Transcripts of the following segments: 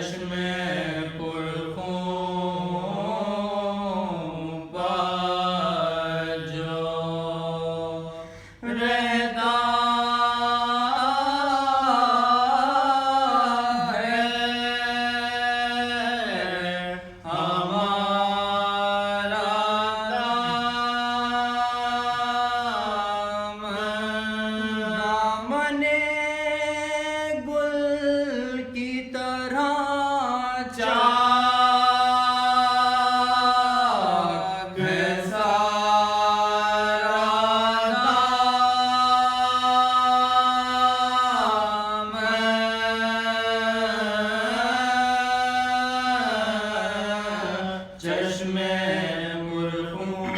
چشم پرخون پر جو رہتا ہے ہمارا دامن گل کی طرح چاک ہے سارا دامن چشم پرخون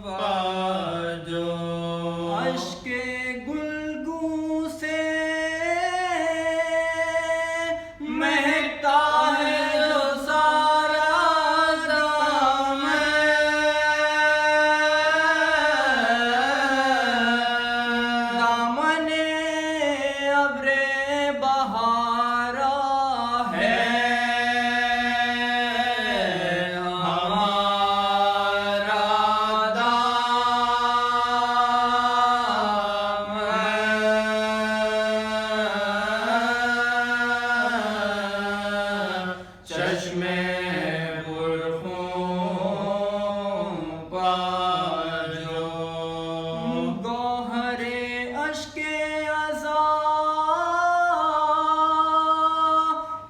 پر جو اشک گلگوں سے مہکتا ہے جو سارا دامن دامن ابر بہارا ہے ہمارا چشم پرخون پر جو گوہر اشک ازا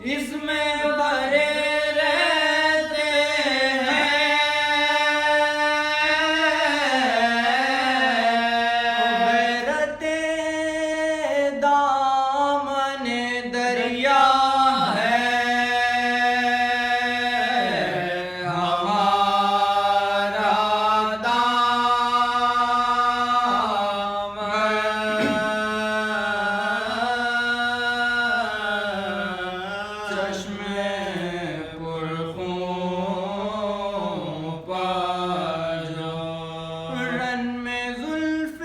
اس میں بھرے رہتے ہیں غیرت دامن دریا ہے ہمارا دامن چشم پرخون پر جو رن میں زلف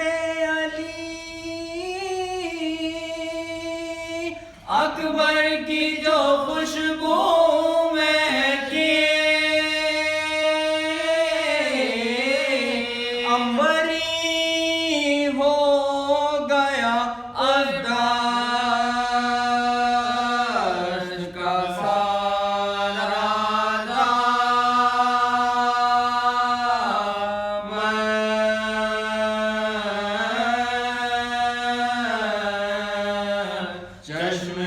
علی اکبر کی جو خوشبو مہکی عنبری ہو گیا ازدحام کا سارا دامن چشم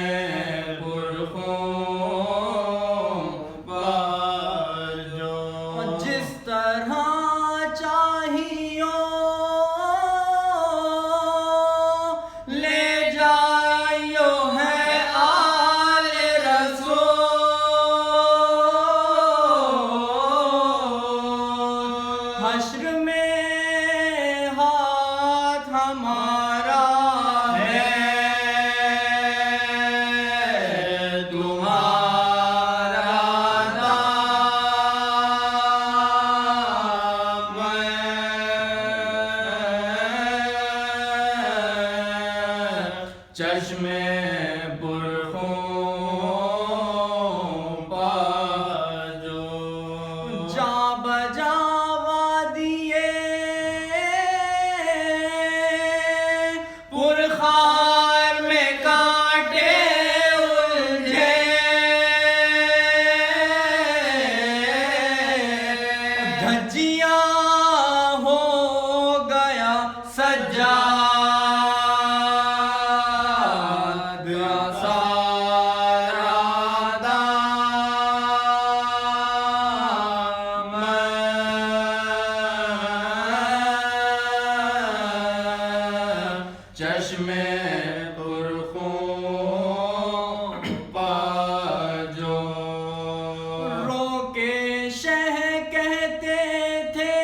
پرخون پر جو جس طرح چاہیو لے جائیو ہے آل رسول حشر میں ہاتھ ہمارا ہے تمہارا دامن چشم پرخون پر جو جا بجا وادیے پرخار میں کانٹے الجھے دھجیاں ہو گیا سجاد سارا دامن چشم پرخون پر جو رو کے شہ کہتے تھے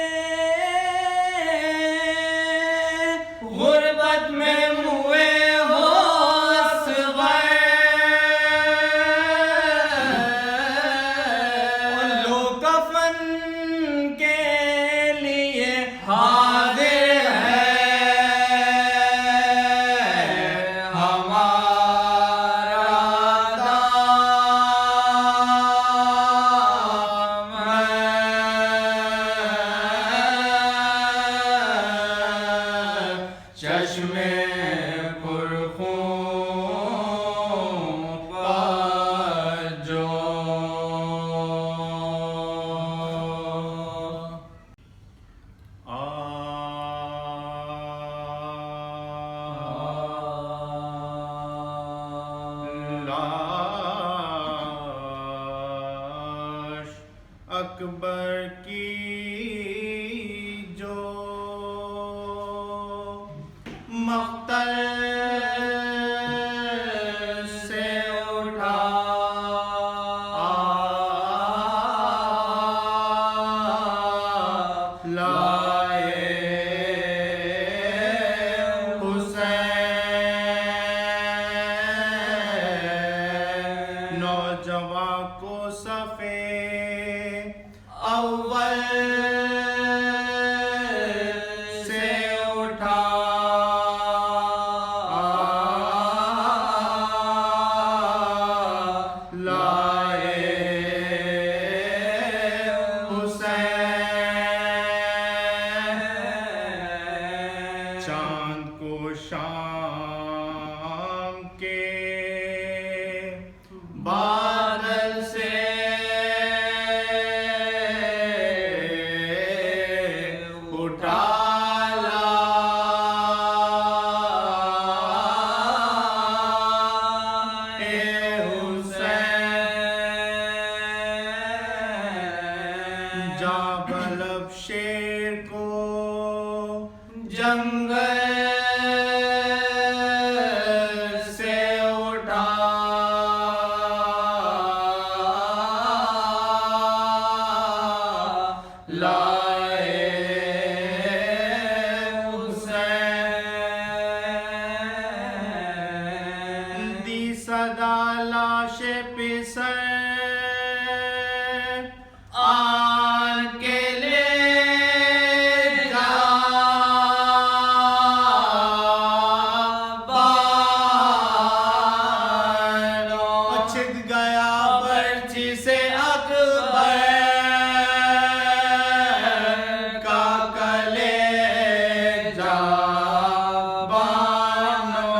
غربت میں موئے ہو اصغر لو کفن کے لیے حاضر ہے ہمارا چشم پرخون جو لاش اکبر کی جو مقتل سے اٹھا لائے حسین نوجوان کو صفے اول سے اٹھا لائے حسین چاند کو شام کے بادل سے اٹھا جابلب شیر کو جنگل سے اٹھا لائے حسین دی صدا لاش پسر آن کے لے جا باہر چھت گیا برچی سے اکبر کا کلیجہ بانو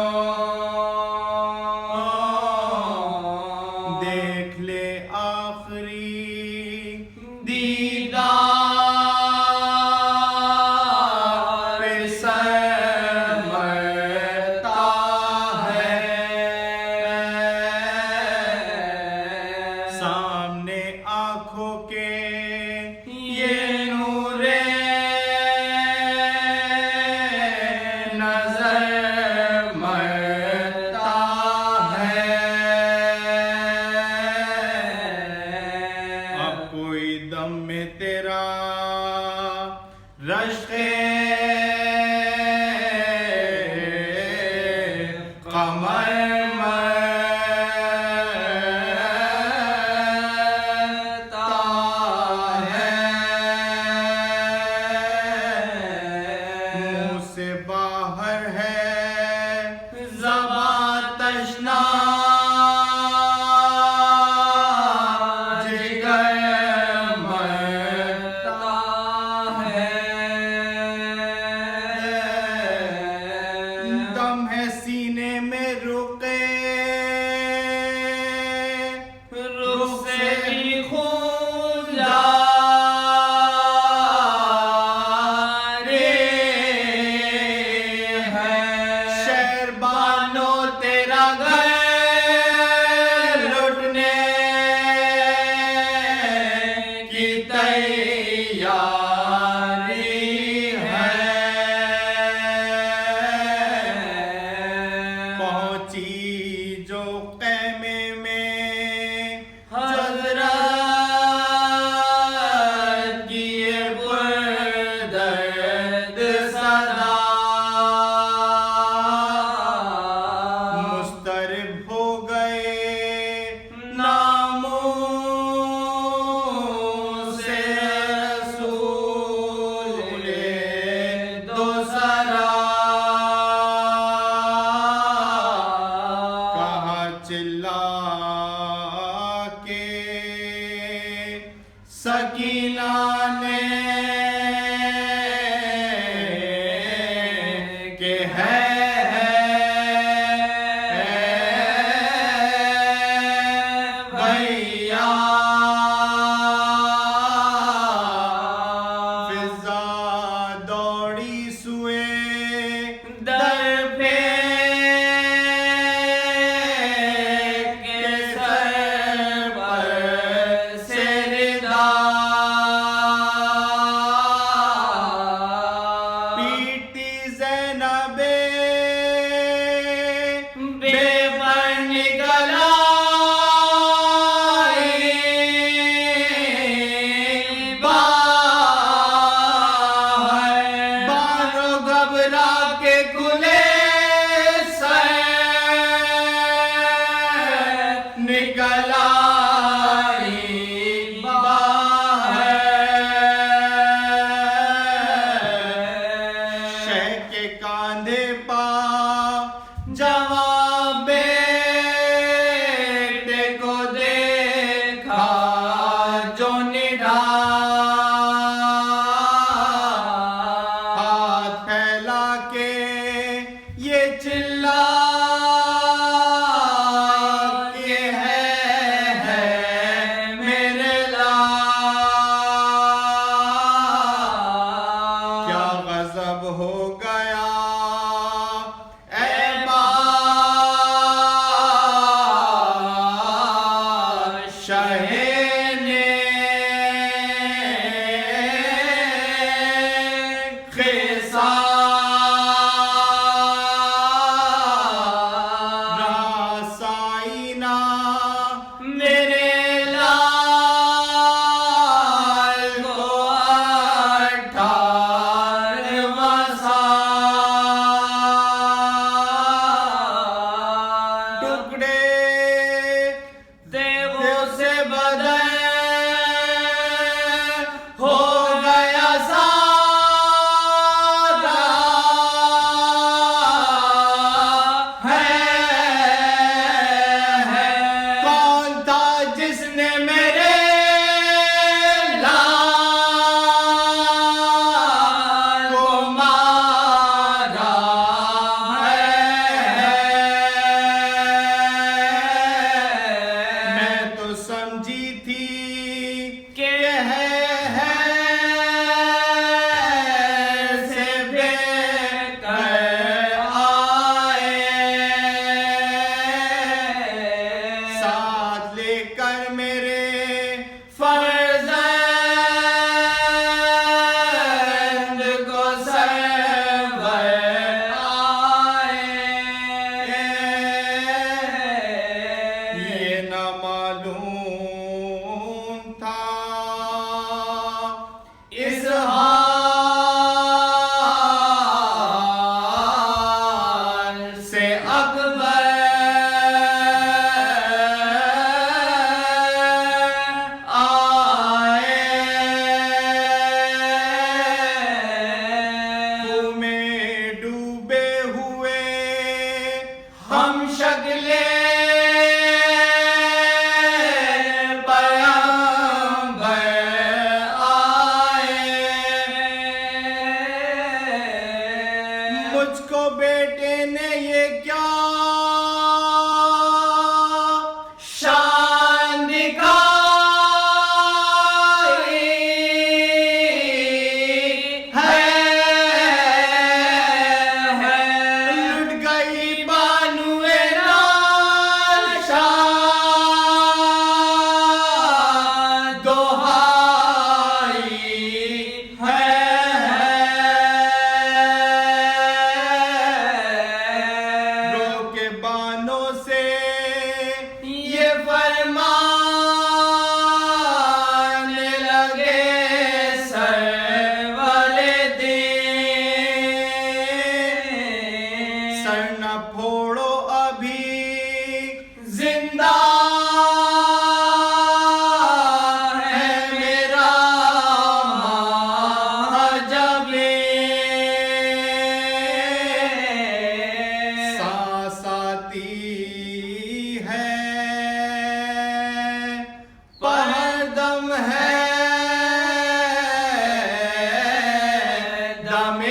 دیکھ لے آخری دیدار پہ سر مرتا ہے سامنے آنکھوں کے یہ نور نظر مرتا ہے اب کوئی دم میں تیرا رشک قمر مرتا ہے منہ سے باہر ہے زبان تشنا جگر مرتا ہے دم ہے سینے میں رکے رخ سے بھی خون جاری ہے شہر بانو تیرا گھر لٹنے کی تیاری ہے پہنچی جو خیمے میں حضرت کی یہ پردرد صدا مضطرب ہو گئے ناموں سے رسول دو سرا کہا چلا کے سکینہ نے کہ ہے زینب بے پر نکل آئی باہر، بانو گھبرا کے کھلے سر نکل آئی باہر، شہ کے کاندھے پا جوان بیٹے کو دیکھا جو نڈھا، ہاتھ پھیلا کے یہ چلا کے ہے میرے لال، کیا غضب ہو گیا اے بادشاہ نے، راسائنا میرے لال کو 18واں سال، ٹکڑے دیو سے بدن ہو گیا سارا ہے، کون تھا جس نے میرے لال کو مارا ہے، میں تو سمجھی تھی کہ ہے سے بے کر آئے، ساتھ لے کر میرے فرزند کو سرور آئے، یہ نہ معلوم تھا اس حال سے اکبر آئے، خوں میں ڈوبے ہوئے ہم شکلیں پیغمبر آئے، مجھ کو بیٹے نے یہ کیا شان دکھائی ہے، لٹ گئی بانوے لال شاہ دہائی ہے، رو کے بانوں سے یہ فرمانے لگے سرور دین، سر نہ پھوڑو ابھی زندہ ہے میرا مہجبیں، سانس آتی ہے پہر دم ہے دم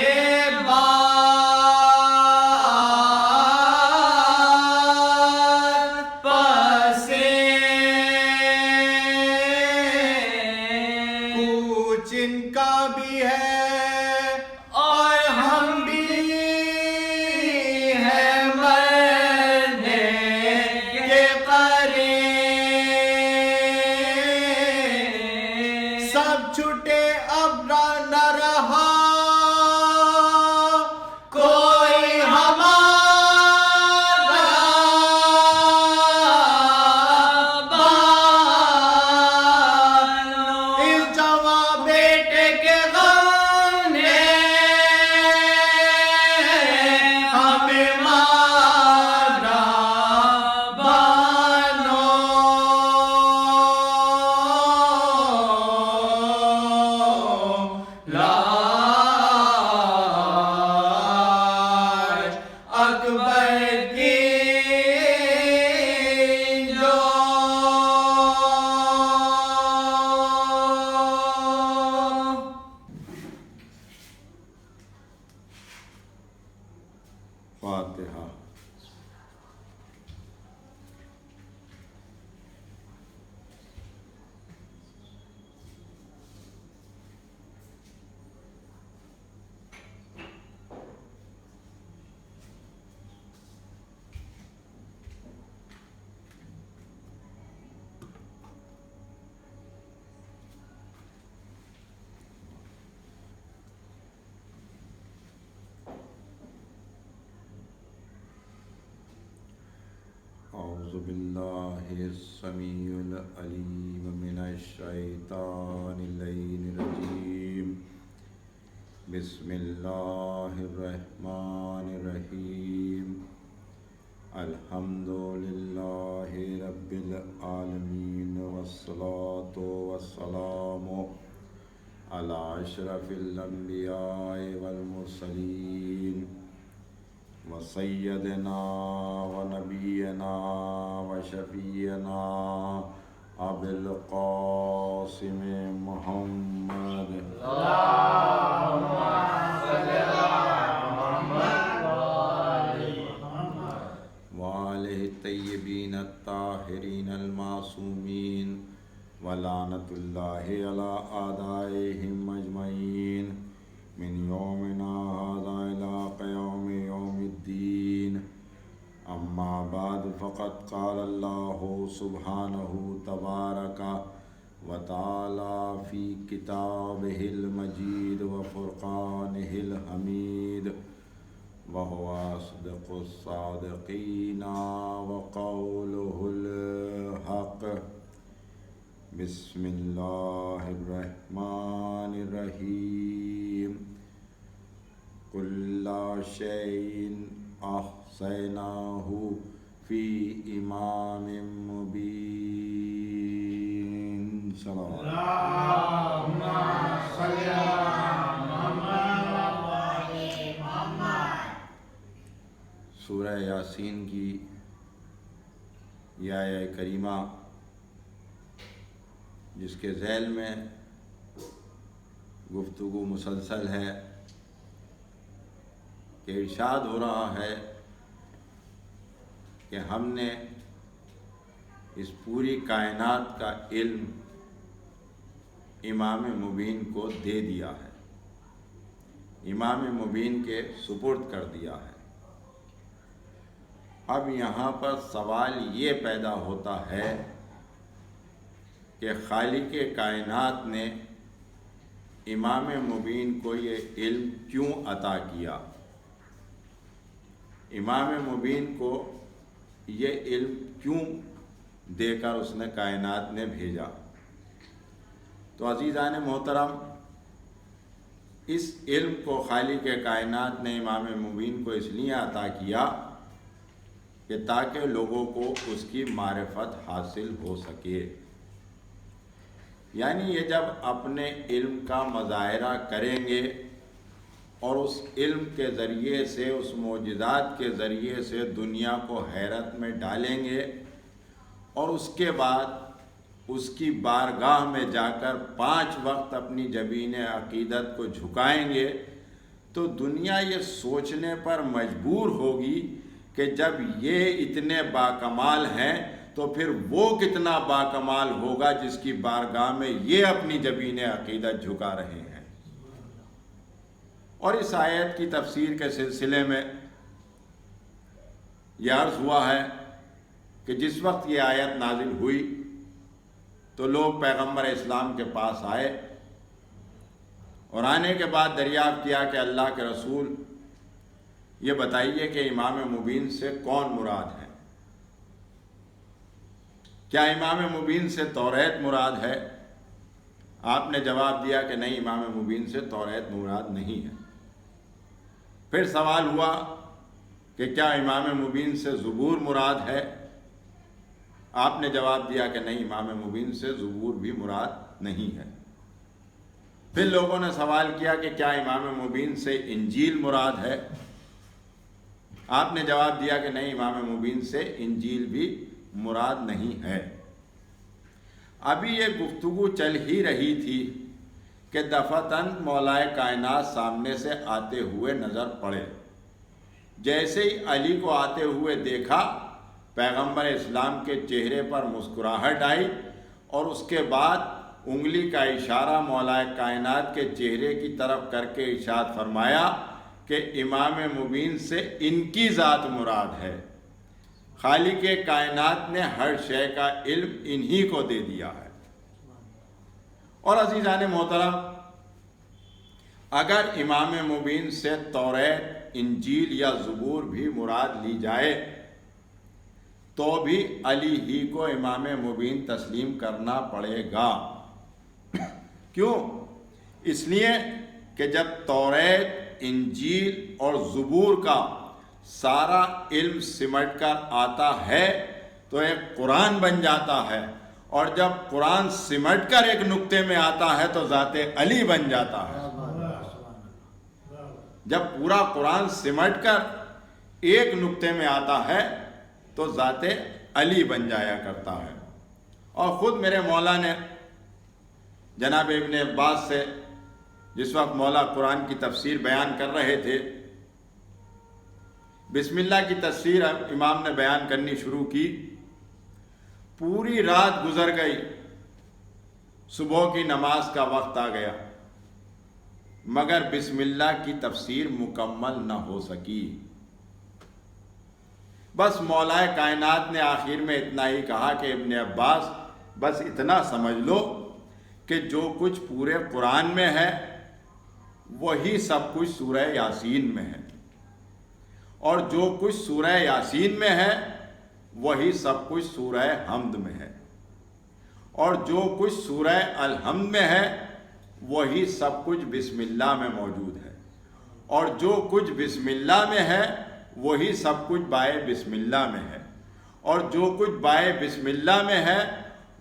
فاتحہ۔ اعوذ باللہ السمیع العلیم من الشیطان اللعین الرجیم، بسم اللہ الرحمن الرحیم، الحمد للہ رب العالمین، والصلاة والسلام علی اشرف الانبیاء والمرسلین، وسیدنا ونبینا وشفیعنا ابی القاسم محمد اللہم صلی علی محمد وآلہ الطیبین الطاہرین المعصومین، ولعنۃ اللہ علی اعدائہم اجمعین من یومنا ھذا الی یوم الدین۔ اما بعد فقد قال اللہ سبحانہ تبارک وتعالی فی کتابہ المجید وفرقانہ الحمید، وهو أصدق الصادقین وقولہ الحق۔ بسم اللہ الرحمن الرحیم، کل شیء احصیناہ فی امام مبین۔ اللہم صلی علی محمد وآل محمد۔ سورہ یاسین کی یہ آیہ کریمہ جس کے ذیل میں گفتگو مسلسل ہے کہ ارشاد ہو رہا ہے کہ ہم نے اس پوری کائنات کا علم امام مبین کو دے دیا ہے، امام مبین کے سپرد کر دیا ہے۔ اب یہاں پر سوال یہ پیدا ہوتا ہے کہ خالق کائنات نے امام مبین کو یہ علم کیوں عطا کیا، امام مبین کو یہ علم کیوں دے کر اس نے کائنات نے بھیجا؟ تو عزیزان محترم، اس علم کو خالق کائنات نے امام مبین کو اس لیے عطا کیا کہ تاکہ لوگوں کو اس کی معرفت حاصل ہو سکے، یعنی یہ جب اپنے علم کا مظاہرہ کریں گے اور اس علم کے ذریعے سے، اس معجزات کے ذریعے سے دنیا کو حیرت میں ڈالیں گے، اور اس کے بعد اس کی بارگاہ میں جا کر 5 وقت اپنی جبین عقیدت کو جھکائیں گے، تو دنیا یہ سوچنے پر مجبور ہوگی کہ جب یہ اتنے باکمال ہیں تو پھر وہ کتنا باکمال ہوگا جس کی بارگاہ میں یہ اپنی جبین عقیدت جھکا رہے ہیں۔ اور اس آیت کی تفسیر کے سلسلے میں یہ عرض ہوا ہے کہ جس وقت یہ آیت نازل ہوئی تو لوگ پیغمبر اسلام کے پاس آئے، اور آنے کے بعد دریافت کیا کہ اللہ کے رسول یہ بتائیے کہ امام مبین سے کون مراد ہے؟ کیا امام مبین سے توریت مراد ہے؟ آپ نے جواب دیا کہ نہیں، امام مبین سے توریت مراد نہیں ہے۔ پھر سوال ہوا کہ کیا امام مبین سے زبور مراد ہے؟ آپ نے جواب دیا کہ نہیں، امام مبین سے زبور بھی مراد نہیں ہے۔ پھر لوگوں نے سوال کیا کہ کیا امام مبین سے انجیل مراد ہے؟ آپ نے جواب دیا کہ نہیں، امام مبین سے انجیل بھی مراد نہیں ہے۔ ابھی یہ گفتگو چل ہی رہی تھی کہ دفعتاً مولا کائنات سامنے سے آتے ہوئے نظر پڑے، جیسے ہی علی کو آتے ہوئے دیکھا پیغمبر اسلام کے چہرے پر مسکراہٹ آئی، اور اس کے بعد انگلی کا اشارہ مولائے کائنات کے چہرے کی طرف کر کے ارشاد فرمایا کہ امام مبین سے ان کی ذات مراد ہے، خالق کائنات نے ہر شے کا علم انہی کو دے دیا ہے۔ اور عزیزان محترم، اگر امام مبین سے توریت، انجیل یا زبور بھی مراد لی جائے تو بھی علی ہی کو امام مبین تسلیم کرنا پڑے گا۔ کیوں؟ اس لیے کہ جب توریت، انجیل اور زبور کا سارا علم سمٹ کر آتا ہے تو ایک قرآن بن جاتا ہے، اور جب قرآن سمٹ کر ایک نقطے میں آتا ہے تو ذات علی بن جاتا ہے۔ جب پورا قرآن سمٹ کر ایک نقطے میں آتا ہے تو ذات علی بن جایا کرتا ہے۔ اور خود میرے مولا نے جناب ابن عباس سے جس وقت مولا قرآن کی تفسیر بیان کر رہے تھے، بسم اللہ کی تفسیر امام نے بیان کرنی شروع کی، پوری رات گزر گئی، صبح کی نماز کا وقت آ گیا، مگر بسم اللہ کی تفسیر مکمل نہ ہو سکی۔ بس مولا کائنات نے آخر میں اتنا ہی کہا کہ ابن عباس بس اتنا سمجھ لو کہ جو کچھ پورے قرآن میں ہے وہی سب کچھ سورہ یاسین میں ہے، اور جو کچھ سورہ یاسین میں ہے وہی سب کچھ سورہ حمد میں ہے، اور جو کچھ سورہ الحمد میں ہے وہی سب کچھ بسم اللہ میں موجود ہے، اور جو کچھ بسم اللہ میں ہے وہی سب کچھ بائے بسم اللہ میں ہے، اور جو کچھ بائے بسم اللہ میں ہے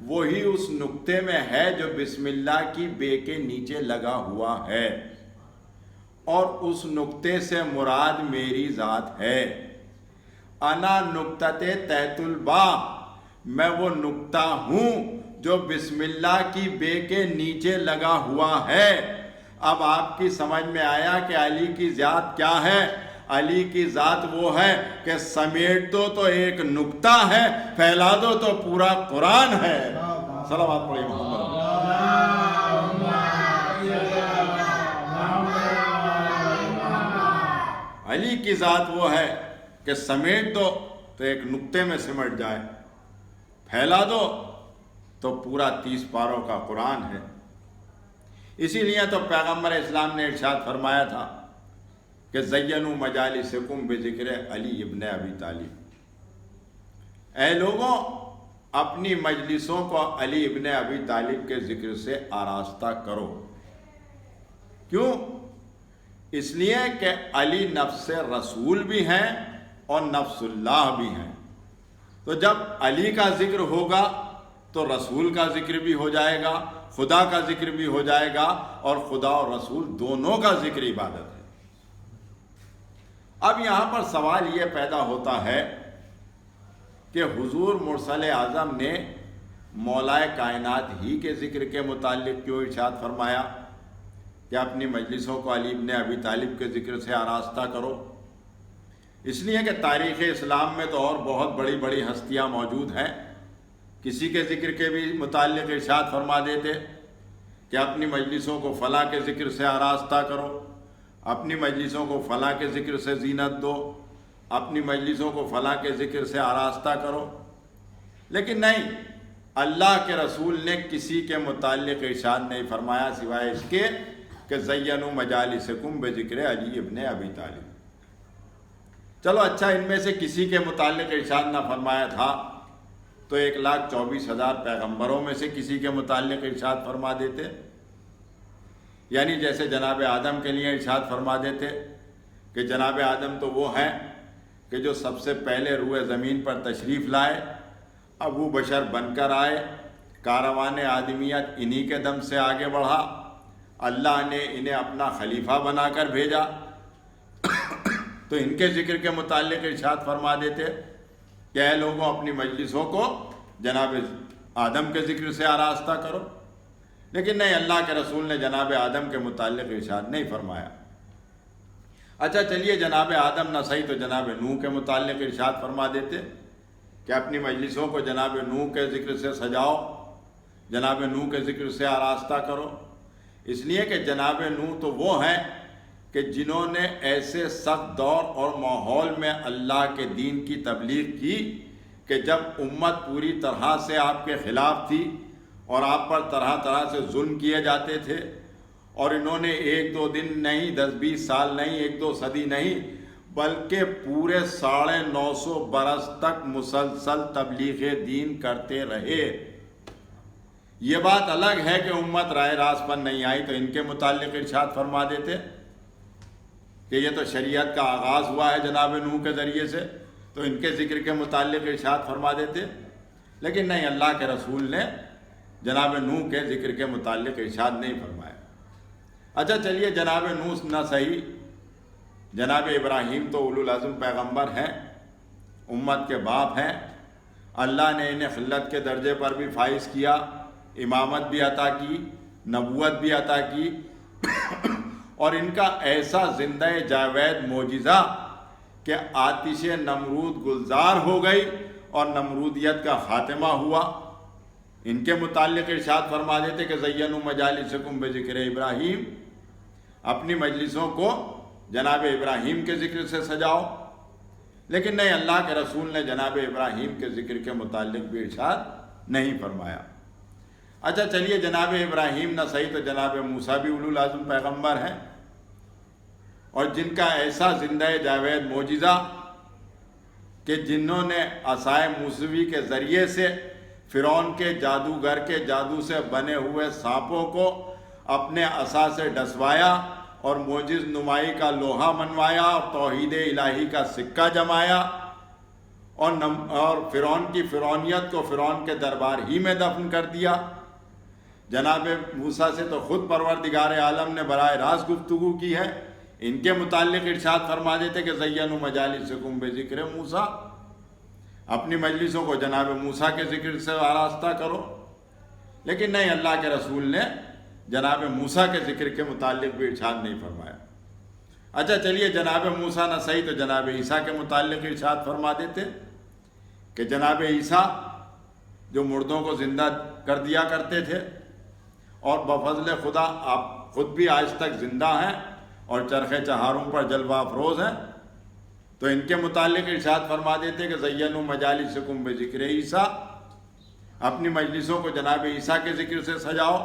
وہی اس نقطے میں ہے جو بسم اللہ کی بے کے نیچے لگا ہوا ہے، اور اس نقطے سے مراد میری ذات ہے۔ انا نقطۃ تحت البا، میں وہ نقطہ ہوں جو بسم اللہ کی بے کے نیچے لگا ہوا ہے۔ اب آپ کی سمجھ میں آیا کہ علی کی ذات کیا ہے؟ علی کی ذات وہ ہے کہ سمیٹ دو تو ایک نقطہ ہے، پھیلا دو تو پورا قرآن ہے۔ صلوات پڑھیں محمد۔ علی کی ذات وہ ہے کہ سمیٹ دو تو ایک نقطے میں سمٹ جائے، پھیلا دو تو پورا 30 پاروں کا قرآن ہے۔ اسی لیے تو پیغمبر اسلام نے ارشاد فرمایا تھا کہ زینوا مجالسکم بذکر علی ابن ابی طالب، اے لوگوں اپنی مجلسوں کو علی ابن ابی طالب کے ذکر سے آراستہ کرو۔ کیوں؟ اس لیے کہ علی نفس رسول بھی ہیں اور نفس اللہ بھی ہیں، تو جب علی کا ذکر ہوگا تو رسول کا ذکر بھی ہو جائے گا، خدا کا ذکر بھی ہو جائے گا، اور خدا اور رسول دونوں کا ذکر عبادت ہے۔ اب یہاں پر سوال یہ پیدا ہوتا ہے کہ حضور مرسل اعظم نے مولائے کائنات ہی کے ذکر کے متعلق کیوں ارشاد فرمایا کہ اپنی مجلسوں کو علی ابن ابی طالب کے ذکر سے آراستہ کرو؟ اس لیے کہ تاریخ اسلام میں تو اور بہت بڑی بڑی ہستیاں موجود ہیں، کسی کے ذکر کے بھی متعلق ارشاد فرما دیتے کہ اپنی مجلسوں کو فلاں کے ذکر سے آراستہ کرو، اپنی مجلسوں کو فلاں کے ذکر سے زینت دو، اپنی مجلسوں کو فلاں کے ذکر سے آراستہ کرو۔ لیکن نہیں، اللہ کے رسول نے کسی کے متعلق ارشاد نہیں فرمایا سوائے اس کے کہ زینوا مجالسکم بذکر علی ابن ابی طالب۔ چلو اچھا، ان میں سے کسی کے متعلق ارشاد نہ فرمایا تھا تو 1,24,000 پیغمبروں میں سے کسی کے متعلق ارشاد فرما دیتے، یعنی جیسے جناب آدم کے لیے ارشاد فرما دیتے کہ جناب آدم تو وہ ہیں کہ جو سب سے پہلے روئے زمین پر تشریف لائے، ابو بشر بن کر آئے، کاروان آدمیت انہی کے دم سے آگے بڑھا، اللہ نے انہیں اپنا خلیفہ بنا کر بھیجا، تو ان کے ذکر کے متعلق ارشاد فرما دیتے کہ اے لوگوں اپنی مجلسوں کو جناب آدم کے ذکر سے آراستہ کرو۔ لیکن نہیں، اللہ کے رسول نے جناب آدم کے متعلق ارشاد نہیں فرمایا۔ اچھا چلیے جناب آدم نہ صحیح تو جناب نوح کے متعلق ارشاد فرما دیتے کہ اپنی مجلسوں کو جناب نوح کے ذکر سے سجاؤ، جناب نوح کے ذکر سے آراستہ کرو، اس لیے کہ جناب نوح تو وہ ہیں کہ جنہوں نے ایسے سخت دور اور ماحول میں اللہ کے دین کی تبلیغ کی کہ جب امت پوری طرح سے آپ کے خلاف تھی اور آپ پر طرح طرح سے ظلم کیے جاتے تھے، اور انہوں نے 1-2 دن نہیں، 10-20 سال نہیں، 1-2 صدی نہیں، بلکہ پورے 950 برس تک مسلسل تبلیغ دین کرتے رہے۔ یہ بات الگ ہے کہ امت رائے راست پر نہیں آئی تو ان کے متعلق ارشاد فرما دیتے کہ یہ تو شریعت کا آغاز ہوا ہے جناب نوح کے ذریعے سے، تو ان کے ذکر کے متعلق ارشاد فرما دیتے، لیکن نہیں، اللہ کے رسول نے جناب نوح کے ذکر کے متعلق ارشاد نہیں فرمایا۔ اچھا چلیے جناب نوح نہ صحیح، جناب ابراہیم تو اولو العزم پیغمبر ہیں، امت کے باپ ہیں، اللہ نے انہیں خلت کے درجے پر بھی فائز کیا، امامت بھی عطا کی، نبوت بھی عطا کی، اور ان کا ایسا زندہ جاوید معجزہ کہ آتش نمرود گلزار ہو گئی اور نمرودیت کا خاتمہ ہوا۔ ان کے متعلق ارشاد فرما دیتے کہ زینوا مجالسکم بذکر ابراہیم، اپنی مجلسوں کو جناب ابراہیم کے ذکر سے سجاؤ، لیکن نہیں، اللہ کے رسول نے جناب ابراہیم کے ذکر کے متعلق بھی ارشاد نہیں فرمایا۔ اچھا چلیے جناب ابراہیم نہ صحیح تو جناب موسیٰ بھی اولو العزم پیغمبر ہیں، اور جن کا ایسا زندہ جاوید معجزہ کہ جنہوں نے عصائے موسوی کے ذریعے سے فرعون کے جادوگر کے جادو سے بنے ہوئے سانپوں کو اپنے عصا سے ڈسوایا اور معجز نمائی کا لوہا منوایا اور توحید الہی کا سکہ جمایا، اور فرعون کی فرعونیت کو فرعون کے دربار ہی میں دفن کر دیا۔ جناب موسیٰ سے تو خود پروردگار عالم نے براہ راست گفتگو کی ہے، ان کے متعلق ارشاد فرما دیتے کہ زینوا مجالسکم بذکر موسیٰ، اپنی مجلسوں کو جناب موسیٰ کے ذکر سے آراستہ کرو، لیکن نہیں، اللہ کے رسول نے جناب موسیٰ کے ذکر کے متعلق بھی ارشاد نہیں فرمایا۔ اچھا چلیے جناب موسیٰ نہ صحیح تو جناب عیسیٰ کے متعلق ارشاد فرما دیتے کہ جناب عیسیٰ جو مردوں کو زندہ کر دیا کرتے تھے اور بفضل خدا آپ خود بھی آج تک زندہ ہیں اور چرخ چہاروں پر جلوہ افروز ہیں، تو ان کے متعلق ارشاد فرما دیتے کہ زینوا مجالسکم بذکر عیسیٰ، اپنی مجلسوں کو جناب عیسیٰ کے ذکر سے سجاؤ،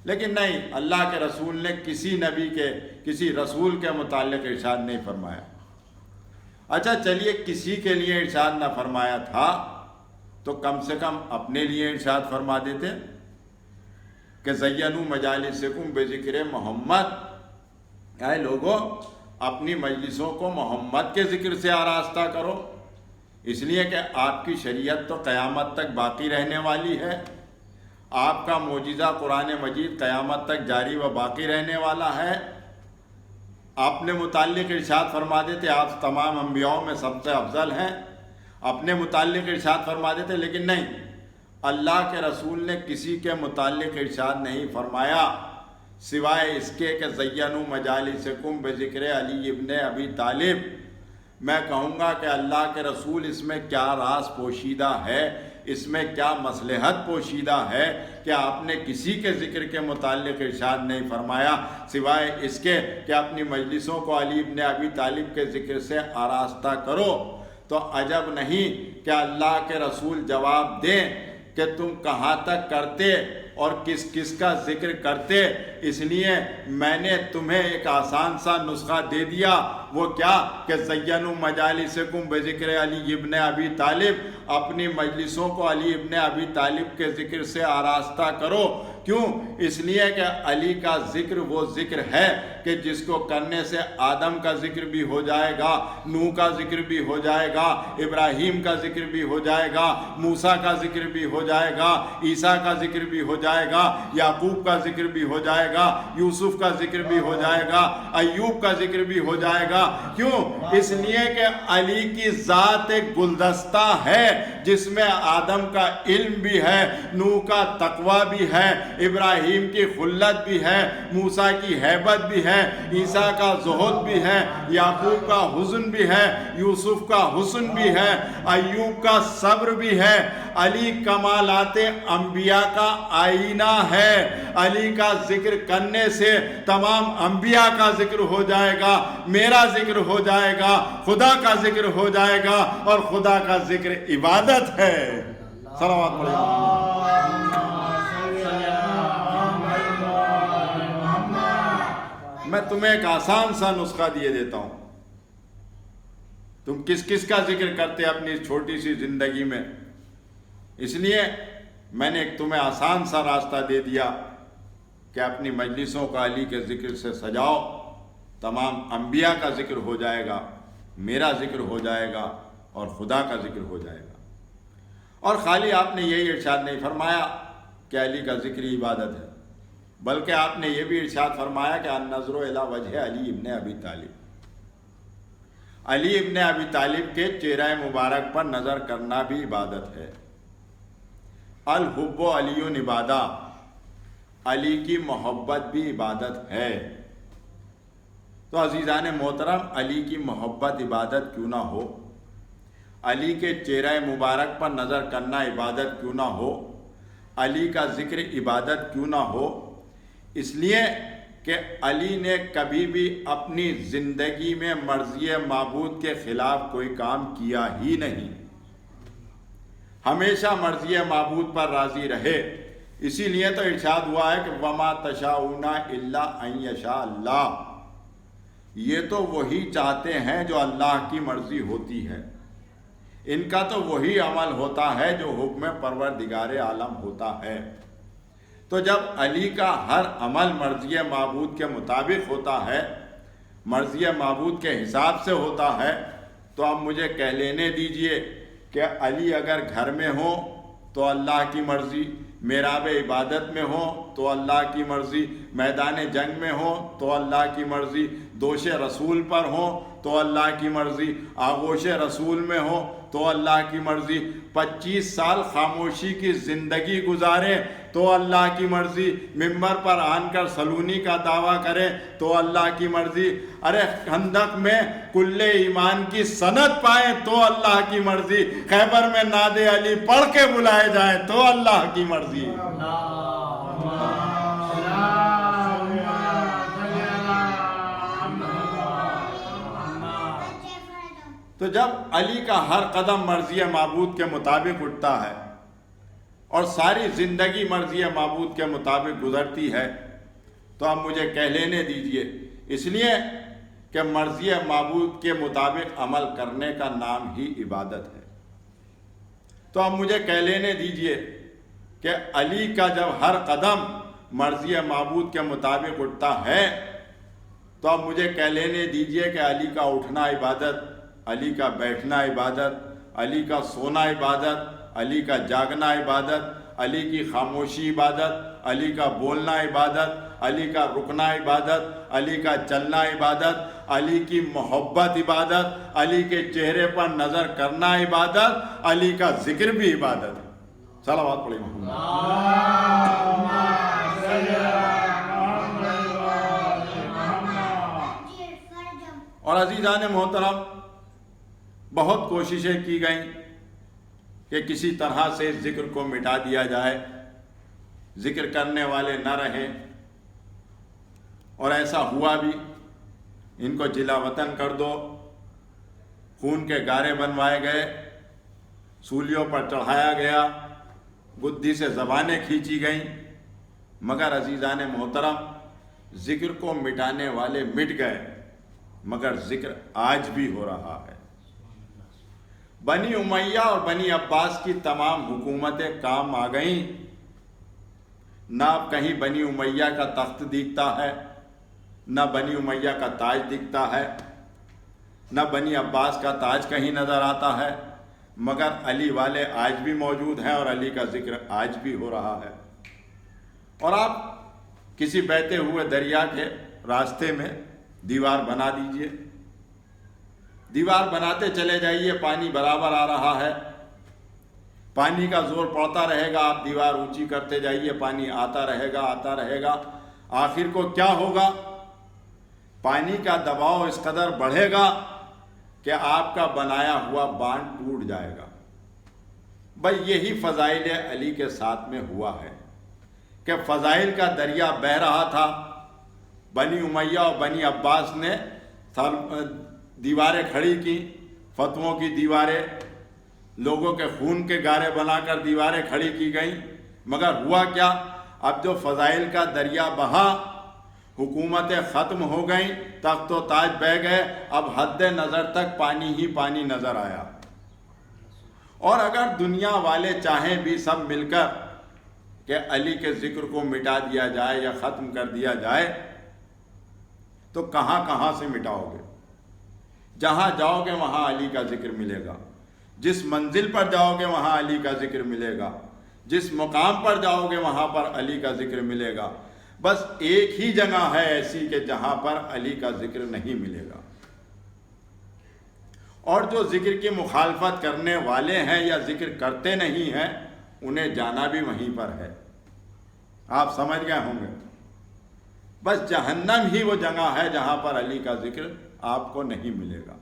لیکن نہیں، اللہ کے رسول نے کسی نبی کے، کسی رسول کے متعلق ارشاد نہیں فرمایا۔ اچھا چلیے کسی کے لیے ارشاد نہ فرمایا تھا تو کم سے کم اپنے لیے ارشاد فرما دیتے کہ زینوا مجالسکم بذکر محمد، اے لوگو اپنی مجلسوں کو محمد کے ذکر سے آراستہ کرو، اس لیے کہ آپ کی شریعت تو قیامت تک باقی رہنے والی ہے، آپ کا معجزہ قرآن مجید قیامت تک جاری و باقی رہنے والا ہے۔ آپ نے متعلق ارشاد فرما دیتے آپ تمام انبیاؤں میں سب سے افضل ہیں، اپنے متعلق ارشاد فرما دیتے، لیکن نہیں، اللہ کے رسول نے کسی کے متعلق ارشاد نہیں فرمایا سوائے اس کے کہ زینوا مجالسکم بذکر علی ابن ابی طالب۔ میں کہوں گا کہ اللہ کے رسول اس میں کیا راز پوشیدہ ہے، اس میں کیا مصلحت پوشیدہ ہے کہ آپ نے کسی کے ذکر کے متعلق ارشاد نہیں فرمایا سوائے اس کے کہ اپنی مجلسوں کو علی ابن ابی طالب کے ذکر سے آراستہ کرو۔ تو عجب نہیں کہ اللہ کے رسول جواب دیں کہ تم کہاں تک کرتے اور کس کس کا ذکر کرتے، اس لیے میں نے تمہیں ایک آسان سا نسخہ دے دیا، وہ کیا کہ زینوا مجالسکم بذکر علی ابن ابی طالب، اپنی مجلسوں کو علی ابن ابی طالب کے ذکر سے آراستہ کرو۔ کیوں؟ اس لیے کہ علی کا ذکر وہ ذکر ہے کہ جس کو کرنے سے آدم کا ذکر بھی ہو جائے گا، نوح کا ذکر بھی ہو جائے گا، ابراہیم کا ذکر بھی ہو جائے گا، موسیٰ کا ذکر بھی ہو جائے گا، عیسیٰ کا ذکر بھی ہو جائے گا, یعقوب کا ذکر بھی ہو جائے گا, یوسف کا ذکر بھی ہو جائے گا, ایوب کا ذکر بھی ہو جائے گا. کیوں؟ اس لیے کہ علی کی ذات ایک گلدستہ ہے جس میں آدم کا علم بھی ہے, نوح کا تقوی بھی ہے, ابراہیم کی خلت بھی ہے, موسیٰ کی ہیبت بھی ہے, عیسیٰ کا زہد بھی ہے, یعقوب کا حزن بھی ہے, یوسف کا حسن بھی ہے, ایوب کا صبر بھی ہے. علی کمالات انبیاء کا آئینہ ہے. علی کا ذکر کرنے سے تمام انبیاء کا ذکر ہو جائے گا, میرا ذکر ہو جائے گا, خدا کا ذکر ہو جائے گا, اور خدا کا ذکر عبادت ہے. صلوات پڑھیں. میں تمہیں ایک آسان سا نسخہ دیے دیتا ہوں. تم کس کس کا ذکر کرتے اپنی چھوٹی سی زندگی میں؟ اس لیے میں نے ایک تمہیں آسان سا راستہ دے دیا کہ اپنی مجلسوں کا علی کے ذکر سے سجاؤ. تمام انبیاء کا ذکر ہو جائے گا, میرا ذکر ہو جائے گا, اور خدا کا ذکر ہو جائے گا. اور خالی آپ نے یہی ارشاد نہیں فرمایا کہ علی کا ذکر عبادت ہے, بلکہ آپ نے یہ بھی ارشاد فرمایا کہ النظر الی وجہ علی ابن ابی طالب. علی ابن ابی طالب کے چہرہ مبارک پر نظر کرنا بھی عبادت ہے. الحب علی عبادہ, علی کی محبت بھی عبادت ہے. تو عزیزان محترم, علی کی محبت عبادت کیوں نہ ہو, علی کے چہرہ مبارک پر نظر کرنا عبادت کیوں نہ ہو, علی کا ذکر عبادت کیوں نہ ہو؟ اس لیے کہ علی نے کبھی بھی اپنی زندگی میں مرضی معبود کے خلاف کوئی کام کیا ہی نہیں, ہمیشہ مرضی معبود پر راضی رہے. اسی لیے تو ارشاد ہوا ہے کہ وما تشاؤون الا ان یشاء اللہ. یہ تو وہی چاہتے ہیں جو اللہ کی مرضی ہوتی ہے, ان کا تو وہی عمل ہوتا ہے جو حکم پروردگار عالم ہوتا ہے. تو جب علی کا ہر عمل مرضی معبود کے مطابق ہوتا ہے, مرضی معبود کے حساب سے ہوتا ہے, تو اب مجھے کہہ لینے دیجئے کہ علی اگر گھر میں ہو تو اللہ کی مرضی, محراب عبادت میں ہو تو اللہ کی مرضی, میدان جنگ میں ہو تو اللہ کی مرضی, دوش رسول پر ہو تو اللہ کی مرضی, آغوش رسول میں ہو تو اللہ کی مرضی, 25 سال خاموشی کی زندگی گزارے تو اللہ کی مرضی, ممبر پر آن کر سلونی کا دعویٰ کرے تو اللہ کی مرضی, ارے خندق میں کل ایمان کی سند پائیں تو اللہ کی مرضی, خیبر میں ناد علی پڑھ کے بلائے جائیں تو اللہ کی مرضی. تو جب علی کا ہر قدم مرضی معبود کے مطابق اٹھتا ہے اور ساری زندگی مرضی معبود کے مطابق گزرتی ہے, تو اب مجھے کہہ لینے دیجئے, اس لیے کہ مرضی معبود کے مطابق عمل کرنے کا نام ہی عبادت ہے. تو اب مجھے کہہ لینے دیجئے کہ علی کا جب ہر قدم مرضی معبود کے مطابق اٹھتا ہے, تو اب مجھے کہہ لینے دیجئے کہ علی کا اٹھنا عبادت, علی کا بیٹھنا عبادت, علی کا سونا عبادت, علی کا جاگنا عبادت, علی کی خاموشی عبادت, علی کا بولنا عبادت, علی کا رکنا عبادت, علی کا چلنا عبادت, علی کی محبت عبادت, علی کے چہرے پر نظر کرنا عبادت, علی کا ذکر بھی عبادت. صلوات پڑھیں محمد. اور عزیزان محترم, بہت کوششیں کی گئیں کہ کسی طرح سے ذکر کو مٹا دیا جائے, ذکر کرنے والے نہ رہیں, اور ایسا ہوا بھی. ان کو جلا وطن کر دو, خون کے گارے بنوائے گئے, سولیوں پر چڑھایا گیا, بدھی سے زبانیں کھینچی گئیں, مگر عزیزان محترم ذکر کو مٹانے والے مٹ گئے, مگر ذکر آج بھی ہو رہا ہے. بنی امیہ اور بنی عباس کی تمام حکومتیں کام آ گئیں, نہ اب کہیں بنی امیہ کا تخت دکھتا ہے, نہ بنی امیہ کا تاج دکھتا ہے, نہ بنی عباس کا تاج کہیں نظر آتا ہے, مگر علی والے آج بھی موجود ہیں اور علی کا ذکر آج بھی ہو رہا ہے. اور آپ کسی بہتے ہوئے دریا کے راستے میں دیوار بنا دیجئے، دیوار بناتے چلے جائیے، پانی برابر آ رہا ہے، پانی کا زور پڑتا رہے گا، آپ دیوار اونچی کرتے جائیے، پانی آتا رہے گا، آخر کو کیا ہوگا؟ پانی کا دباؤ اس قدر بڑھے گا کہ آپ کا بنایا ہوا باندھ ٹوٹ جائے گا۔ بھئی یہی فضائل علی کے ساتھ میں ہوا ہے کہ فضائل کا دریا بہہ رہا تھا، بنی امیہ اور بنی عباس نے دیواریں کھڑی کی، فتووں کی دیواریں، لوگوں کے خون کے گارے بنا کر دیواریں کھڑی کی گئیں، مگر ہوا کیا؟ اب جو فضائل کا دریا بہا، حکومتیں ختم ہو گئیں، تخت و تاج بہ گئے، اب حد نظر تک پانی ہی پانی نظر آیا۔ اور اگر دنیا والے چاہیں بھی سب مل کر کہ علی کے ذکر کو مٹا دیا جائے یا ختم کر دیا جائے، تو کہاں کہاں سے مٹاؤ گے؟ جہاں جاؤ گے وہاں علی کا ذکر ملے گا، جس منزل پر جاؤ گے وہاں علی کا ذکر ملے گا، جس مقام پر جاؤ گے وہاں پر علی کا ذکر ملے گا۔ بس ایک ہی جگہ ہے ایسی کہ جہاں پر علی کا ذکر نہیں ملے گا، اور جو ذکر کی مخالفت کرنے والے ہیں یا ذکر کرتے نہیں ہیں، انہیں جانا بھی وہیں پر ہے۔ آپ سمجھ گئے ہوں گے، بس جہنم ہی وہ جگہ ہے جہاں پر علی کا ذکر آپ کو نہیں ملے گا،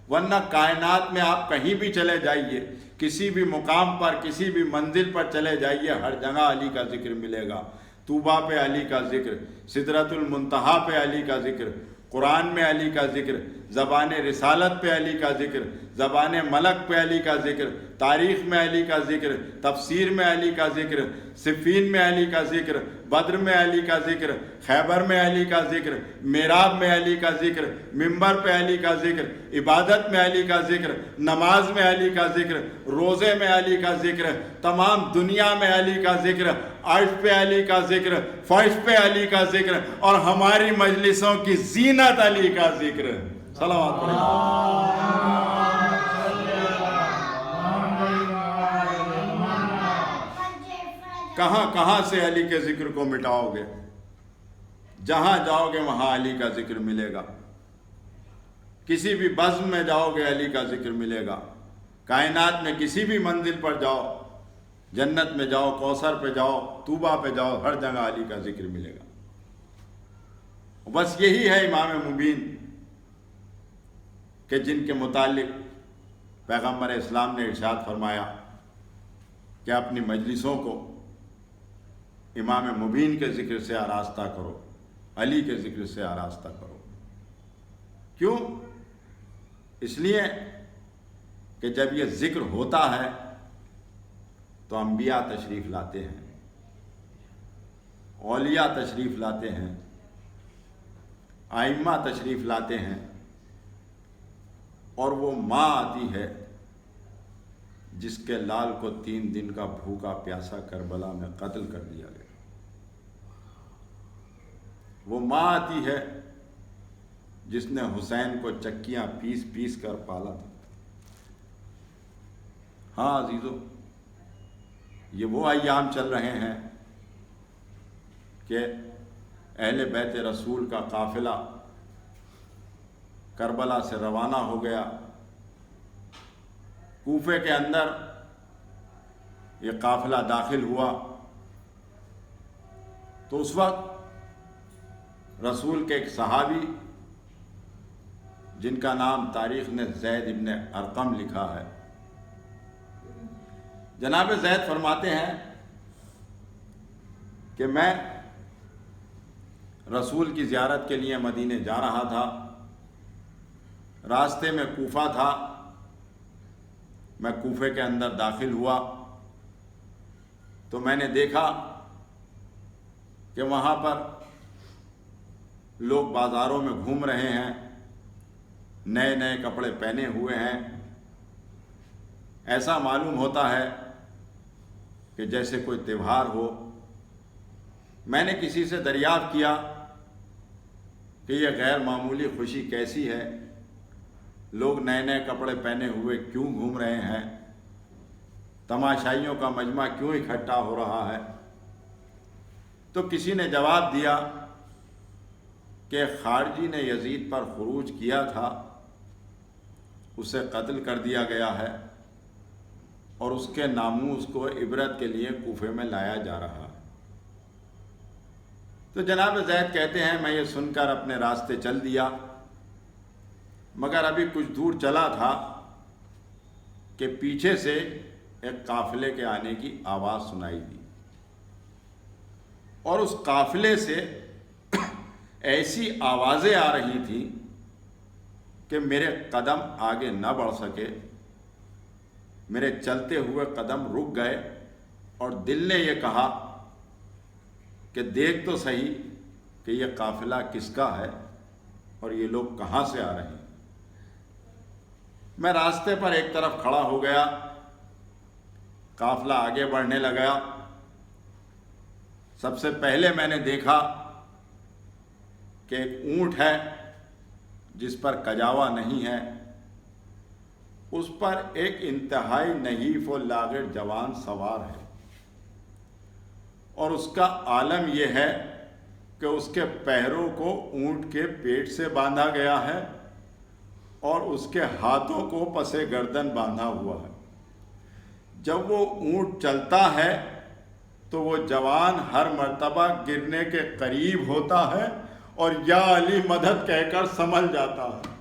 ورنہ کائنات میں آپ کہیں بھی چلے جائیے، کسی بھی مقام پر، کسی بھی منزل پر چلے جائیے، ہر جگہ علی کا ذکر ملے گا۔ طوبیٰ پہ علی کا ذکر، سدرۃ المنتہا پہ علی کا ذکر، قرآن میں علی کا ذکر، زبان رسالت پہ علی کا ذکر، زبان ملک پہ علی کا ذکر، تاریخ میں علی کا ذکر، تفسیر میں علی کا ذکر، صفین میں علی کا ذکر، بدر میں علی کا ذکر، خیبر میں علی کا ذکر، معراج میں علی کا ذکر، منبر پہ علی کا ذکر، عبادت میں علی کا ذکر، نماز میں علی کا ذکر، روزے میں علی کا ذکر، تمام دنیا میں علی کا ذکر، عرش پہ علی کا ذکر، فرش پہ علی کا ذکر، اور ہماری مجلسوں کی زینت علی کا ذکر۔ صلوات پڑھیں۔ کہاں کہاں سے علی کے ذکر کو مٹاؤ گے؟ جہاں جاؤ گے وہاں علی کا ذکر ملے گا، کسی بھی بزم میں جاؤ گے علی کا ذکر ملے گا، کائنات میں کسی بھی منزل پر جاؤ، جنت میں جاؤ، کوثر پہ جاؤ، طوبیٰ پہ جاؤ، ہر جگہ علی کا ذکر ملے گا۔ بس یہی ہے امام مبین کہ جن کے متعلق پیغمبر اسلام نے ارشاد فرمایا کہ اپنی مجلسوں کو امام مبین کے ذکر سے آراستہ کرو، علی کے ذکر سے آراستہ کرو۔ کیوں؟ اس لیے کہ جب یہ ذکر ہوتا ہے تو انبیاء تشریف لاتے ہیں، اولیاء تشریف لاتے ہیں، ائمہ تشریف لاتے ہیں، اور وہ ماں آتی ہے جس کے لال کو 3 دن کا بھوکا پیاسا کربلا میں قتل کر دیا گیا۔ وہ ماں آتی ہے جس نے حسین کو چکیاں پیس پیس کر پالا تھا۔ ہاں عزیزو، یہ وہ ایام چل رہے ہیں کہ اہل بیت رسول کا قافلہ کربلا سے روانہ ہو گیا، کوفے کے اندر یہ قافلہ داخل ہوا، تو اس وقت رسول کے ایک صحابی جن کا نام تاریخ نے زید ابن ارقم لکھا ہے، جناب زید فرماتے ہیں کہ میں رسول کی زیارت کے لیے مدینے جا رہا تھا، راستے میں کوفہ تھا، میں کوفے کے اندر داخل ہوا تو میں نے دیکھا کہ وہاں پر لوگ بازاروں میں گھوم رہے ہیں، نئے نئے کپڑے پہنے ہوئے ہیں، ایسا معلوم ہوتا ہے کہ جیسے کوئی تہوار ہو۔ میں نے کسی سے دریافت کیا کہ یہ غیر معمولی خوشی کیسی ہے، لوگ نئے نئے کپڑے پہنے ہوئے کیوں گھوم رہے ہیں، تماشائیوں کا مجمع کیوں اکٹھا ہو رہا ہے؟ تو کسی نے جواب دیا کہ خارجی نے یزید پر خروج کیا تھا، اسے قتل کر دیا گیا ہے اور اس کے ناموس کو عبرت کے لیے کوفے میں لایا جا رہا ہے۔ تو جناب زید کہتے ہیں میں یہ سن کر اپنے راستے چل دیا، مگر ابھی کچھ دور چلا تھا کہ پیچھے سے ایک قافلے کے آنے کی آواز سنائی دی، اور اس قافلے سے ایسی آوازیں آ رہی تھیں کہ میرے قدم آگے نہ بڑھ سکے، میرے چلتے ہوئے قدم رک گئے، اور دل نے یہ کہا کہ دیکھ تو صحیح کہ یہ قافلہ کس کا ہے اور یہ لوگ کہاں سے آ رہے ہیں۔ میں راستے پر ایک طرف کھڑا ہو گیا، قافلہ آگے بڑھنے لگا۔ سب سے پہلے میں نے دیکھا کہ ایک اونٹ ہے جس پر کجاوا نہیں ہے، اس پر ایک انتہائی نحیف و لاغر جوان سوار ہے، اور اس کا عالم یہ ہے کہ اس کے پیروں کو اونٹ کے پیٹ سے باندھا گیا ہے اور اس کے ہاتھوں کو پسے گردن باندھا ہوا ہے۔ جب وہ اونٹ چلتا ہے تو وہ جوان ہر مرتبہ گرنے کے قریب ہوتا ہے اور یا علی مدد کہہ کر سنبھل جاتا ہے۔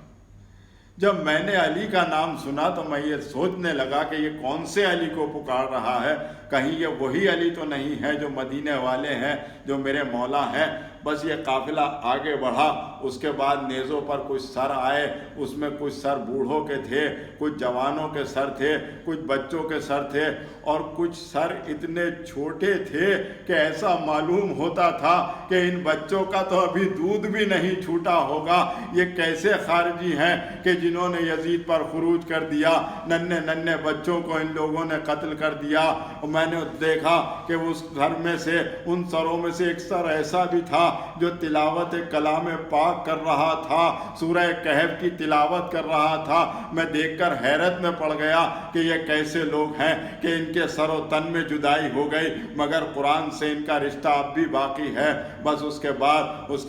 جب میں نے علی کا نام سنا تو میں یہ سوچنے لگا کہ یہ کون سے علی کو پکار رہا ہے، کہیں یہ وہی علی تو نہیں ہے جو مدینے والے ہیں، جو میرے مولا ہیں۔ بس یہ قافلہ آگے بڑھا، اس کے بعد نیزوں پر کچھ سر آئے، اس میں کچھ سر بوڑھوں کے تھے، کچھ جوانوں کے سر تھے، کچھ بچوں کے سر تھے، اور کچھ سر اتنے چھوٹے تھے کہ ایسا معلوم ہوتا تھا کہ ان بچوں کا تو ابھی دودھ بھی نہیں چھوٹا ہوگا۔ یہ کیسے خارجی ہیں کہ جنہوں نے یزید پر خروج کر دیا، ننھے ننھے بچوں کو ان لوگوں نے قتل کر دیا۔ اور میں نے دیکھا کہ اس سر میں سے، ان سروں میں سے ایک سر ایسا بھی تھا جو تلاوت کلام پاک کر رہا تھا، سورہ کہف کی تلاوت کر رہا تھا۔ میں دیکھ کر حیرت میں پڑ گیا کہ یہ کیسے لوگ ہیں کہ ان کے سر و تن میں جدائی ہو گئی مگر قرآن سے ان کا رشتہ اب بھی باقی ہے۔ بس اس کے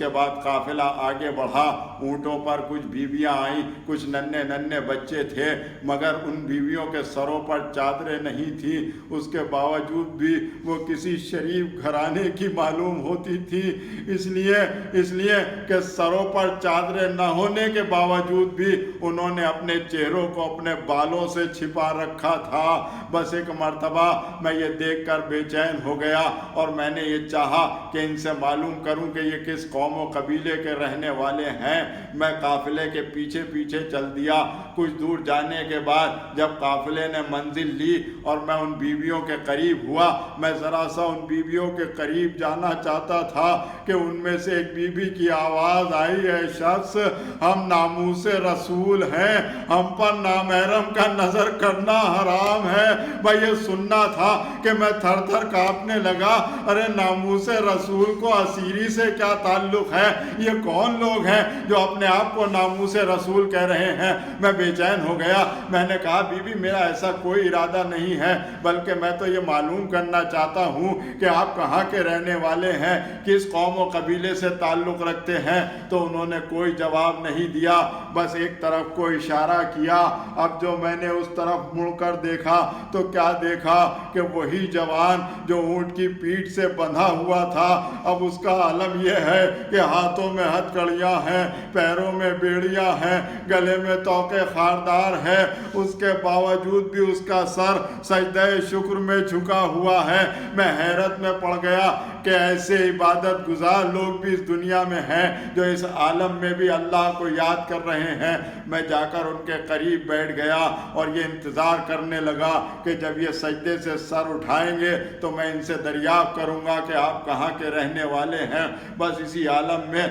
بعد قافلہ آگے بڑھا، اونٹوں پر کچھ بیویاں آئیں، کچھ ننھے ننھے بچے تھے، مگر ان بیویوں کے سروں پر چادریں نہیں تھیں، اس کے باوجود بھی وہ کسی شریف گھرانے کی معلوم ہوتی تھی، اس لیے کہ سروں پر چادریں نہ ہونے کے باوجود بھی انہوں نے اپنے چہروں کو اپنے بالوں سے چھپا رکھا تھا۔ بس ایک مرتبہ میں یہ دیکھ کر بے چین ہو گیا اور میں نے یہ چاہا کہ ان سے معلوم کروں کہ یہ کس قوم و قبیلے کے رہنے والے ہیں۔ میں قافلے کے پیچھے پیچھے چل دیا۔ کچھ دور جانے کے بعد جب قافلے نے منزل لی اور میں ان بیویوں کے قریب ہوا، میں ذرا سا ان بیویوں کے قریب جانا چاہتا تھا کہ ان میں سے ایک بی بی کی آواز آئی، اے شخص، ہم ناموس رسول ہیں، ہم پر نامحرم کا نظر کرنا حرام ہے۔ میں یہ سننا تھا کہ میں تھر تھر کانپنے لگا، ارے ناموس رسول کو اسیری سے کیا تعلق ہے؟ یہ کون لوگ ہیں جو اپنے آپ کو ناموس رسول کہہ رہے ہیں؟ میں بے چین ہو گیا۔ میں نے کہا بی بی میرا ایسا کوئی ارادہ نہیں ہے، بلکہ میں تو یہ معلوم کرنا چاہتا ہوں کہ آپ کہاں کے رہنے والے ہیں، کس قوم و قبیلے سے تعلق رکھتے ہیں؟ تو انہوں نے کوئی جواب نہیں دیا، بس ایک طرف کو اشارہ کیا۔ اب جو میں نے اس طرف مڑ کر دیکھا تو کیا دیکھا کہ وہی جوان جو اونٹ کی پیٹھ سے بندھا ہوا تھا، اب اس کا عالم یہ ہے کہ ہاتھوں میں ہتھکڑیاں ہیں، پیروں میں بیڑیاں ہیں، گلے میں توقے خاردار ہے، اس کے باوجود بھی اس کا سر سجدہ شکر میں جھکا ہوا ہے۔ میں حیرت میں پڑ گیا کہ ایسے عبادت گزار لوگ بھی اس دنیا میں ہیں جو اس عالم میں بھی اللہ کو یاد کر رہے ہیں۔ میں جا کر ان کے قریب بیٹھ گیا اور یہ انتظار کرنے لگا کہ جب یہ سجدے سے سر اٹھائیں گے تو میں ان سے دریافت کروں گا کہ آپ کہاں کے رہنے والے ہیں۔ بس اسی عالم میں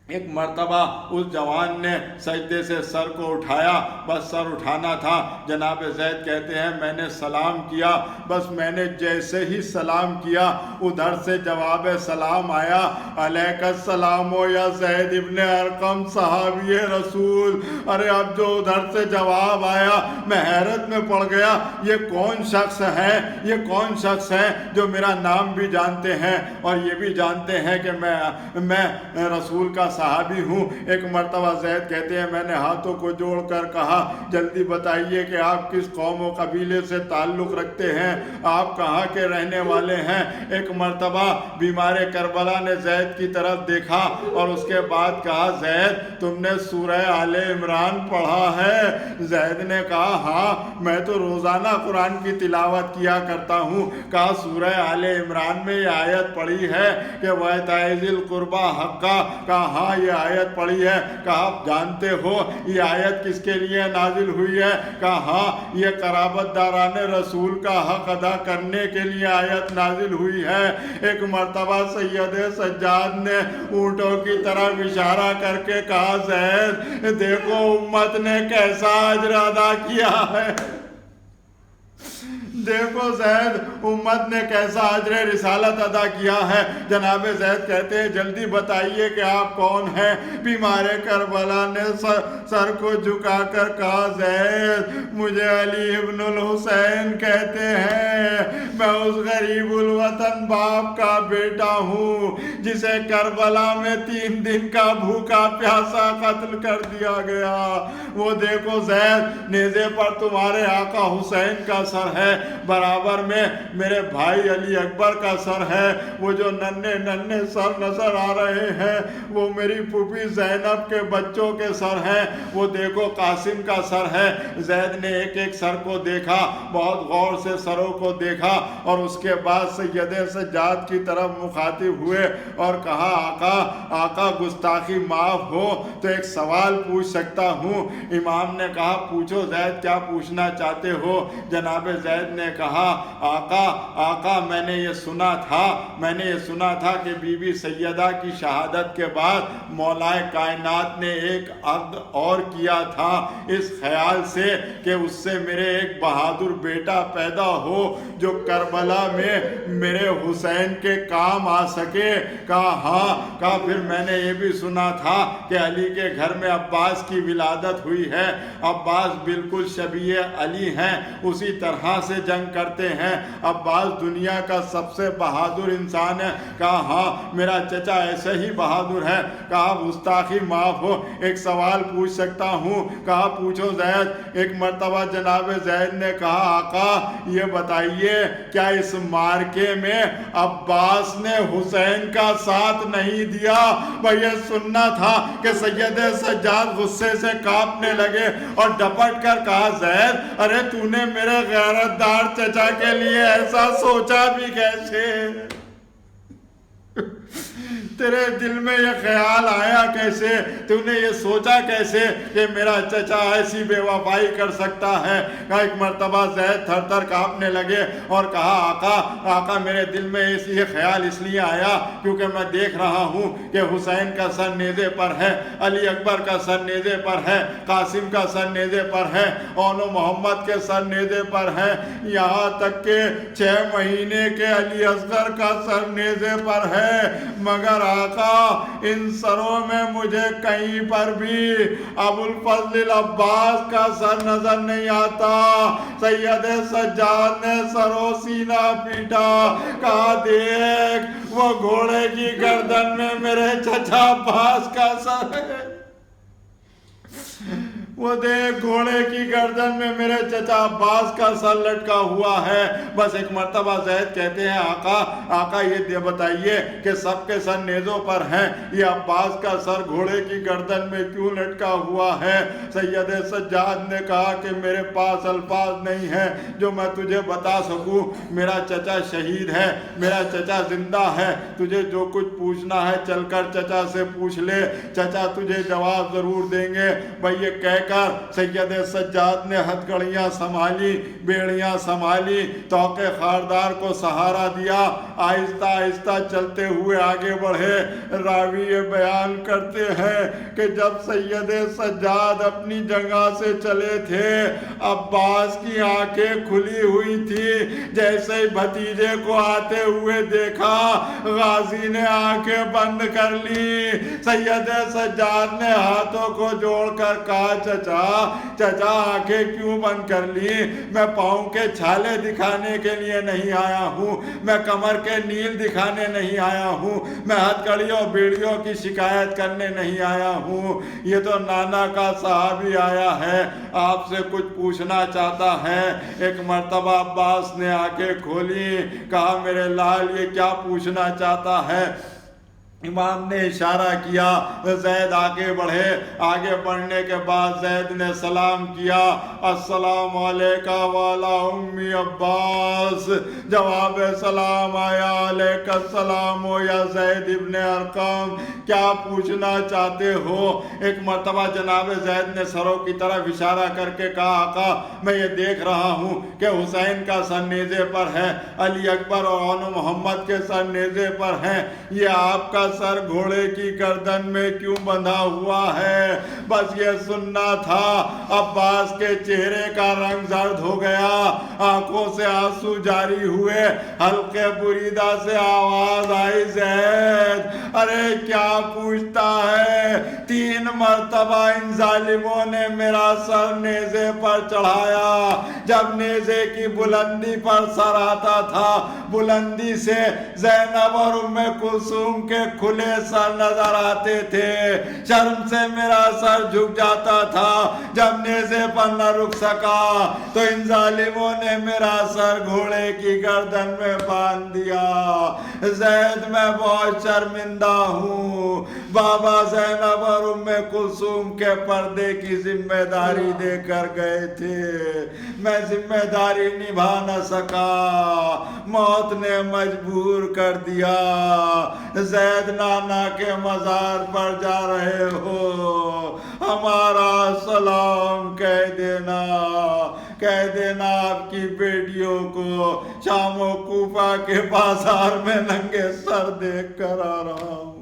ایک مرتبہ اس جوان نے سجدے سے سر کو اٹھایا، بس سر اٹھانا تھا، جناب زید کہتے ہیں میں نے سلام کیا، بس میں نے جیسے ہی سلام کیا ادھر سے جواب سلام آیا، علیک السلام یا زید ابن ارقم صحابی رسول۔ ارے اب جو ادھر سے جواب آیا میں حیرت میں پڑ گیا، یہ کون شخص ہے، یہ کون شخص ہے جو میرا نام بھی جانتے ہیں اور یہ بھی جانتے ہیں کہ میں رسول کا صحابی ہوں۔ ایک مرتبہ زید کہتے ہیں میں نے ہاتھوں کو جوڑ کر کہا جلدی بتائیے کہ آپ کس قوم و قبیلے سے تعلق رکھتے ہیں، آپ کہاں کے رہنے والے ہیں۔ ایک مرتبہ بیمار کربلا نے زید کی طرف دیکھا اور اس کے بعد کہا زید تم نے سورہ آل عمران پڑھا ہے؟ زید نے کہا ہاں میں تو روزانہ قرآن کی تلاوت کیا کرتا ہوں۔ کہا سورہ آل عمران میں یہ آیت پڑھی ہے کہ وَإِيتَاءِ ذِي الْقُرْبَى حَقًّا؟ کہا ہاں یہ آیت پڑھی ہے۔ کہا آپ جانتے ہو یہ آیت کس کے لیے نازل ہوئی ہے؟ کہا ہاں یہ قرابت داران رسول کا حق ادا کرنے کے لیے آیت نازل ہوئی ہے۔ ایک مرتبہ سید سجاد نے اونٹوں کی طرف اشارہ کر کے کہا زید دیکھو امت نے کیسا اجر ادا کیا ہے، دیکھو زید امت نے کیسا اجر رسالت ادا کیا ہے۔ جناب زید کہتے ہیں جلدی بتائیے کہ آپ کون ہیں۔ بیمار کربلا نے سر کو جھکا کر کہا زید مجھے علی ابن الحسین کہتے ہیں، میں اس غریب الوطن باپ کا بیٹا ہوں جسے کربلا میں 3 دن کا بھوکا پیاسا قتل کر دیا گیا۔ وہ دیکھو زید نیزے پر تمہارے آقا حسین کا سر ہے، برابر میں میرے بھائی علی اکبر کا سر ہے، وہ جو ننھے سر نظر آ رہے ہیں وہ میری پھوپھی زینب کے بچوں کے سر ہیں، وہ دیکھو قاسم کا سر ہے۔ زید نے ایک ایک سر کو دیکھا، بہت غور سے سروں کو دیکھا اور اس کے بعد سید سجاد کی طرف مخاطب ہوئے اور کہا آقا گستاخی معاف ہو تو ایک سوال پوچھ سکتا ہوں؟ امام نے کہا پوچھو زید کیا پوچھنا چاہتے ہو؟ جناب زید نے کہا آقا میں نے یہ سنا تھا کہ بی بی سیدہ کی شہادت کے بعد مولا کائنات نے ایک عقد اور کیا تھا اس خیال سے کہ اس سے میرے ایک بہادر بیٹا پیدا ہو جو کربلا میں میرے حسین کے کام آ سکے۔ کہا ہاں۔ کہا پھر میں نے یہ بھی سنا تھا کہ علی کے گھر میں عباس کی ولادت ہوئی ہے، عباس بالکل شبیہ علی ہیں، اسی طرح سے جنگ کرتے ہیں، عباس دنیا کا سب سے بہادر انسان ہے۔ کہا ہاں میرا چچا ایسے ہی بہادر ہے۔ کہا گستاخی معاف ہو ایک سوال پوچھ سکتا ہوں؟ کہا پوچھو زید۔ ایک مرتبہ جناب زید نے کہا آقا یہ بتائیے کیا اس مارکے میں عباس نے حسین کا ساتھ نہیں دیا؟ بھئی یہ سننا تھا کہ سید سجاد غصے سے کانپنے لگے اور ڈپٹ کر کہا زید ارے تو نے میرے غیرت دار چچا کے لیے ایسا سوچا بھی کیسے؟ تیرے دل میں یہ خیال آیا کیسے؟ تو نے یہ سوچا کیسے کہ میرا چچا ایسی بے وفائی کر سکتا ہے؟ کہا ایک مرتبہ زید تھر تھر کانپنے لگے اور کہا آقا میرے دل میں یہ خیال اس لیے آیا کیونکہ میں دیکھ رہا ہوں کہ حسین کا سر نیزے پر ہے، علی اکبر کا سر نیزے پر ہے، قاسم کا سر نیزے پر ہے، اون و محمد کے سر نیزے پر ہے، یہاں تک کہ 6 مہینے کے علی اصغر کا سر نیزے پر ہے، مگر آقا ان سروں میں مجھے کہیں پر بھی ابو الفضل العباس کا سر نظر نہیں آتا۔ سید سجاد نے سرو سینہ پیٹا، کہا دیکھ وہ گھوڑے کی گردن میں میرے چچا عباس کا سر ہے، وہ دیکھ گھوڑے کی گردن میں میرے چچا عباس کا سر لٹکا ہوا ہے۔ بس ایک مرتبہ زید کہتے ہیں آقا یہ بتائیے کہ سب کے سر نیزوں پر ہیں، یہ عباس کا سر گھوڑے کی گردن میں کیوں لٹکا ہوا ہے؟ سید سجاد نے کہا کہ میرے پاس الفاظ نہیں ہیں جو میں تجھے بتا سکوں، میرا چچا شہید ہے، میرا چچا زندہ ہے، تجھے جو کچھ پوچھنا ہے چل کر چچا سے پوچھ لے، چچا تجھے جواب ضرور دیں گے۔ بھئی یہ کہہ کر سید سجاد نے ہتھکڑیاں سنبھالی، بیڑیاں سنبھالی، توقع خاردار کو سہارا دیا، آہستہ آہستہ چلتے ہوئے آگے بڑھے۔ راوی یہ بیان کرتے ہیں کہ جب سید سجاد اپنی جگہ سے چلے تھے، عباس کی آنکھیں کھلی ہوئی تھی، جیسے ہی بھتیجے کو آتے ہوئے دیکھا غازی نے آنکھیں بند کر لی۔ سید سجاد نے ہاتھوں کو جوڑ کر کہا چچا آنکھیں کیوں بند کر لی؟ میں پاؤں کے چھالے دکھانے کے لیے نہیں آیا ہوں، میں کمر کے نیل دکھانے نہیں آیا ہوں، میں ہتھکڑیوں بیڑیوں کی شکایت کرنے نہیں آیا ہوں، یہ تو نانا کا صحابی آیا ہے، آپ سے کچھ پوچھنا چاہتا ہے۔ ایک مرتبہ عباس نے آنکھیں کھولی، کہا میرے لال یہ کیا پوچھنا چاہتا ہے؟ امام نے اشارہ کیا، زید آگے بڑھے۔ آگے بڑھنے کے بعد زید نے سلام کیا، السلام علیکہ والا امی عباس۔ جواب سلام آیا، علیکہ السلام یا زید ابن ارقم، کیا پوچھنا چاہتے ہو؟ ایک مرتبہ جناب زید نے سروں کی طرف اشارہ کر کے کہا آقا میں یہ دیکھ رہا ہوں کہ حسین کا سر نیزے پر ہے، علی اکبر اور اون محمد کے سر نیزے پر ہیں، یہ آپ کا سر گھوڑے کی گردن میں کیوں بندھا ہوا ہے؟ بس یہ سننا تھا۔ عباس کے چہرے کا رنگ زرد ہو گیا، آنکھوں سے آنسو جاری ہوئے، حلقے بریدہ سے آواز آئی زید ارے کیا پوچھتا ہے؟ 3 مرتبہ ان ظالموں نے میرا سر نیزے پر چڑھایا، جب نیزے کی بلندی پر سر آتا تھا بلندی سے زینب اور ام کلثوم کے کھلے سر نظر آتے تھے، شرم سے میرا سر جھک جاتا تھا، جب نیزے پر نہ رک سکا تو ان ظالموں نے میرا سر گھوڑے کی گردن میں باندھ دیا۔ زید میں بہت شرمندہ ہوں، بابا زینب اور ام کلثوم کے پردے کی ذمہ داری دے کر گئے تھے، میں ذمہ داری نبھا نہ سکا، موت نے مجبور کر دیا۔ زید نانا کے مزار پر جا رہے ہو، ہمارا سلام کہہ دینا آپ کی بیٹیوں کو، شام و کوفہ کے بازار میں ننگے سر دیکھ کر آ رہا ہوں۔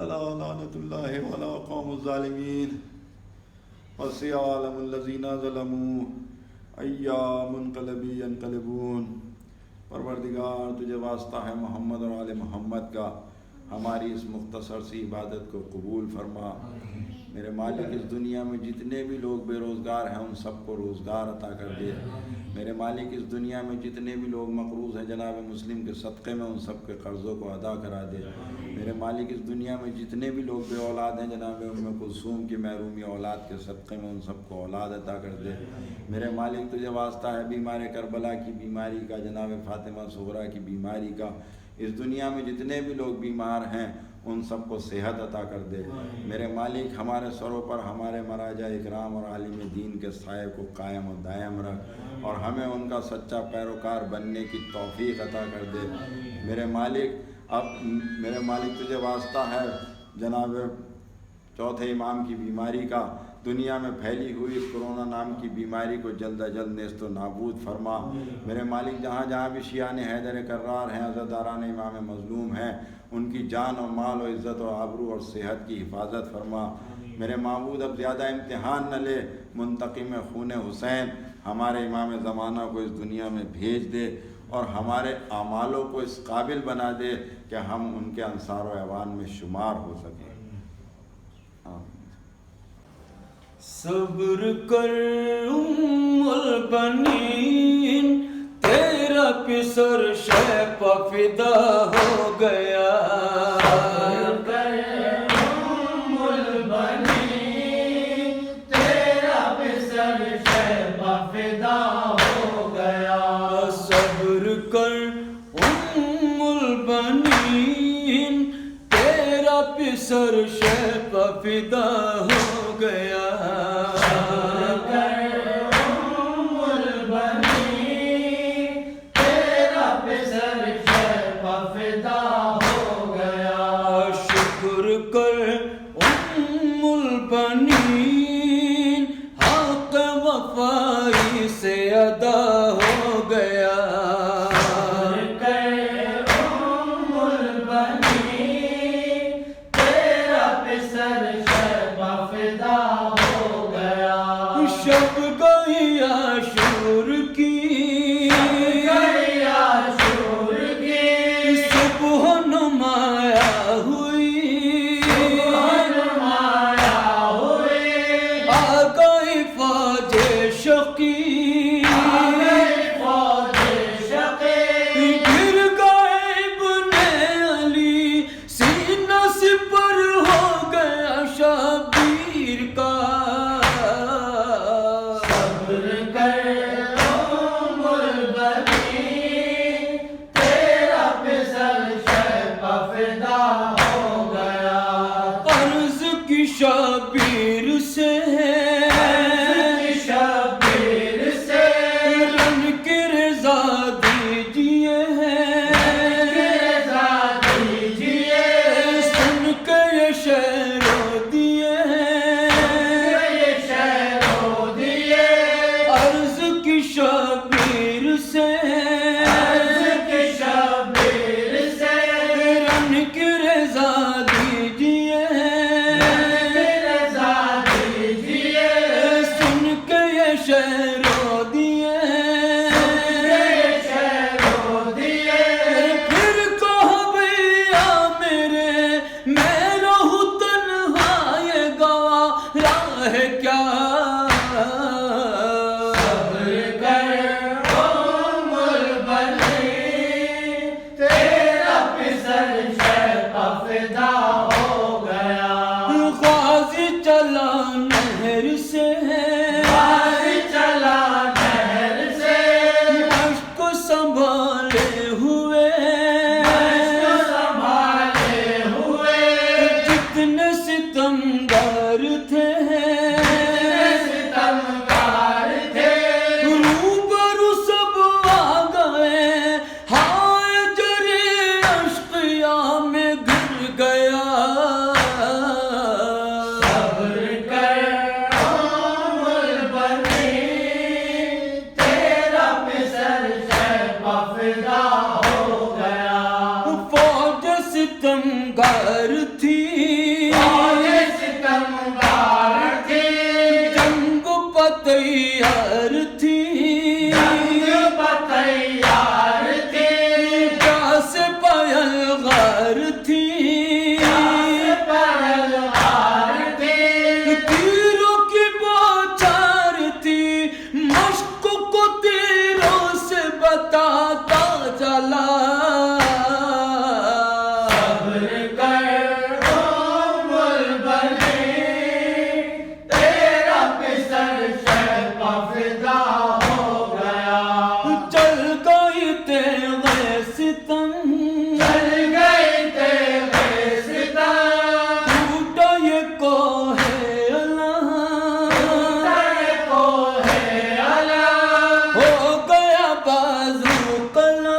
لعنت اللہ علی قوم الظالمین وسيعلم الذين ظلموا ایام منقلبی ینقلبون۔ پروردگار تجھے واسطہ ہے محمد اور آل محمد کا، ہماری اس مختصر سی عبادت کو قبول فرما۔ میرے مالک اس دنیا میں جتنے بھی لوگ بے روزگار ہیں ان سب کو روزگار عطا کر دے۔ میرے مالک اس دنیا میں جتنے بھی لوگ مقروض ہیں جناب مسلم کے صدقے میں ان سب کے قرضوں کو ادا کرا دے۔ میرے مالک اس دنیا میں جتنے بھی لوگ بے اولاد ہیں جناب ام کلثوم کی محرومی اولاد کے صدقے میں ان سب کو اولاد عطا کر دے۔ میرے مالک تجھے واسطہ ہے بیمار کربلا کی بیماری کا، جناب فاطمہ صغریٰ کی بیماری کا، اس دنیا میں جتنے بھی لوگ بیمار ہیں ان سب کو صحت عطا کر دے۔ میرے مالک ہمارے سروں پر ہمارے مراجع اکرام اور عالم دین کے سائے کو قائم و دائم رکھ اور ہمیں ان کا سچا پیروکار بننے کی توفیق عطا کر دے۔ میرے مالک تجھے واسطہ ہے جناب چوتھے امام کی بیماری کا، دنیا میں پھیلی ہوئی اس کرونا نام کی بیماری کو جلد از جلد نیست و نابود فرما۔ میرے مالک جہاں جہاں بھی شیعان حیدر کرار ہیں، عزاداران امام مظلوم ہیں، ان کی جان و مال و عزت و آبرو اور صحت کی حفاظت فرما۔ میرے معبود اب زیادہ امتحان نہ لے، منتقم خون حسین ہمارے امام زمانہ کو اس دنیا میں بھیج دے اور ہمارے اعمالوں کو اس قابل بنا دے کہ ہم ان کے انصار و اعوان میں شمار ہو سکیں۔ صبر کر ام البنین، تیرا پسر شیپا فدا ہو گیا۔ صبر کر ام البنین، تیرا پسر شیپا فدا ہو گیا۔ صبر کر ام البنین، تیرا پسر شیپا فدا ہو گیا۔ ام البنین، تیرا پسر بنی تیرا پسر شیبہ فدا ہو گیا شب گئی عاشور کی عاشور کی صبح نمایاں ہوئی نمایاں ہوئی آ گئی فوج شقی فوج شقی گر گئے ابن علی سینہ سپر ہو گیا شبیر کا صبر کر ام البنی تیرا پسر شیبہ فدا ہو گیا عرض کی شبیر سے شبیر سے رن کی رضا دیجیے رضا دیجیے سن کے یہ شعر دیے یہ شعر دیے عرض کی شبیر سے کی شبیر سے رن کی رضا دیجیے رضا دیجیے سن کے یہ شعر دیے یہ شعر دیے پھر کہو بھیا میرے میں رہوں تنہا یہ گواہ راہ کیا صبر کر ام البنی تیرا پسر شیبہ فدا ہو گیا غازی چلا نہر سے غازی چلا نہر سے مشق سنبھالے ہوئے سنبھالے ہوئے جتنے ستمگر تھے ستمکار تھے روبرو سب آ گئے ہائے جری اشقیا میں گر گیا صبر کر ام البنی تیرا پسر شیبہ فدا ہو گیا فوج ستمگر تھی فوج ستمکار تھی جنگ پتیار تھی جنگ تیار تھی پیاس پایل غار تھی پرلغار تھی تیروں کی بوچھار تھی مشق کو تیروں سے بتاتا چلا صبر کر ام البنی تیرا پسر شیبہ فدا ہو گیا چل گئی تیغ ستم چل گئی تیرے ستم ٹوٹا یہ کوہ اللہ کوہ علم ہو گیا بازو کلا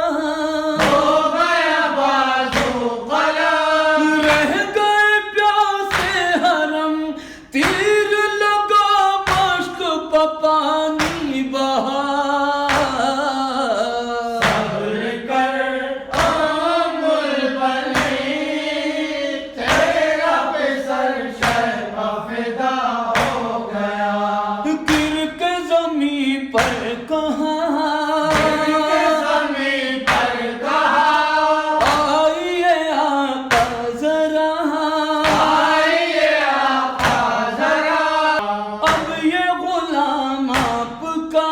ہو گیا بازو قلم رہ گئے پیاسے حرم تیر لگا مشق پہ پانی بہا صبر کر ام البنی تیرا پسر شیبہ فدا ہو گیا گر کے زمین پر کہاں زمین پر کہا آئیے آقا ذرا آئیے آقا ذرا اب یہ غلام آپ کا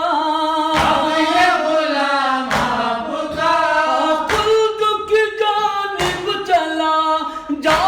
اب یہ غلام آپ کا خلد کی جانب چلا جا